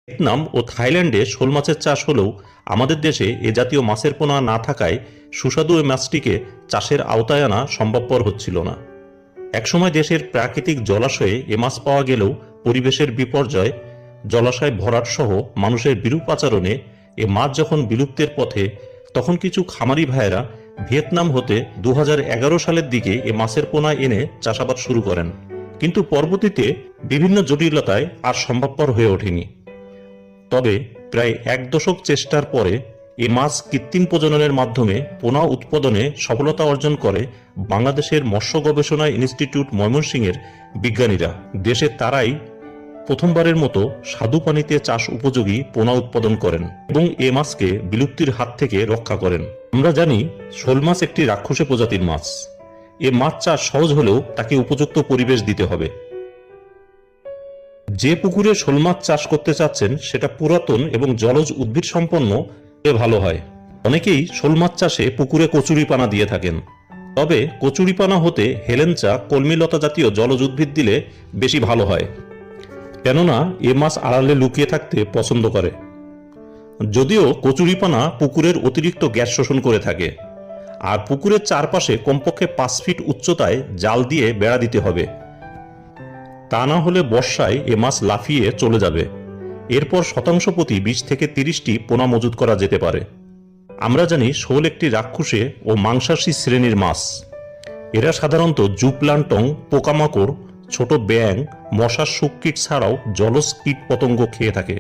Vietnam ও থাইল্যান্ডে শোল মাছের চাষ হলেও আমাদের দেশে এ জাতীয় মাছের পোনা না থাকায় সুস্বাদু এই মাছটিকে চাষের আওতায় আনা সম্ভবপর হচ্ছিল না। একসময় দেশের প্রাকৃতিক জলাশয়ে এ মাছ পাওয়া গেলেও পরিবেশের বিপর্যয়, জলাশয় ভরাট সহ মানুষের বিরূপ আচরণে এ মাছ যখন বিলুপ্তের পথে, তখন কিছু খামারি ভাইয়েরা ভিয়েতনাম হতে 2011 সালের দিকে এ মাছের পোনা এনে চাষাবাদ শুরু করেন। কিন্তু পরবর্তীতে বিভিন্ন জটিলতায় আর সম্ভবপর হয়ে ওঠেনি। তবে প্রায় এক দশক চেষ্টার পরে এ মাছ কৃত্রিম প্রজননের মাধ্যমে পোনা উৎপাদনে সফলতা অর্জন করে বাংলাদেশের মৎস্য গবেষণা ইনস্টিটিউট ময়মনসিংহের বিজ্ঞানীরা। দেশে তারাই প্রথমবারের মতো স্বাদু পানিতে চাষ উপযোগী পোনা উৎপাদন করেন এবং এ মাছকে বিলুপ্তির হাত থেকে রক্ষা করেন। আমরা জানি শোল মাছ একটি রাক্ষসী প্রজাতির মাছ। এ মাছ চাষ সহজ হলেও তাকে উপযুক্ত পরিবেশ দিতে হবে। যে পুকুরে শোল মাছ চাষ করতে চাচ্ছেন সেটা পুরাতন এবং জলজ উদ্ভিদ সম্পন্ন ভালো হয়। অনেকেই শোল মাছ চাষে পুকুরে কচুরিপানা দিয়ে থাকেন, তবে কচুরিপানা হতে হেলেঞ্চা, কলমিলতা জাতীয় জলজ উদ্ভিদ দিলে বেশি ভালো হয়, কেননা এ মাছ আড়ালে লুকিয়ে থাকতে পছন্দ করে। যদিও কচুরিপানা পুকুরের অতিরিক্ত গ্যাস শোষণ করে থাকে, আর পুকুরের চারপাশে কমপক্ষে 5 ফিট উচ্চতায় জাল দিয়ে বেড়া দিতে হবে, তা না হলে বর্ষায় এ মাছ লাফিয়ে চলে যাবে। এরপর শতাংশ প্রতি 20 থেকে 30টি পোনা মজুত করা যেতে পারে। আমরা জানি শোল একটি রাক্ষসে ও মাংসাশী শ্রেণীর মাছ। এরা সাধারণত জুপ্লান্টং, পোকামাকড়, ছোট ব্যাঙ, মশার শুক কীট ছাড়াও জলজ কীট পতঙ্গ খেয়ে থাকে।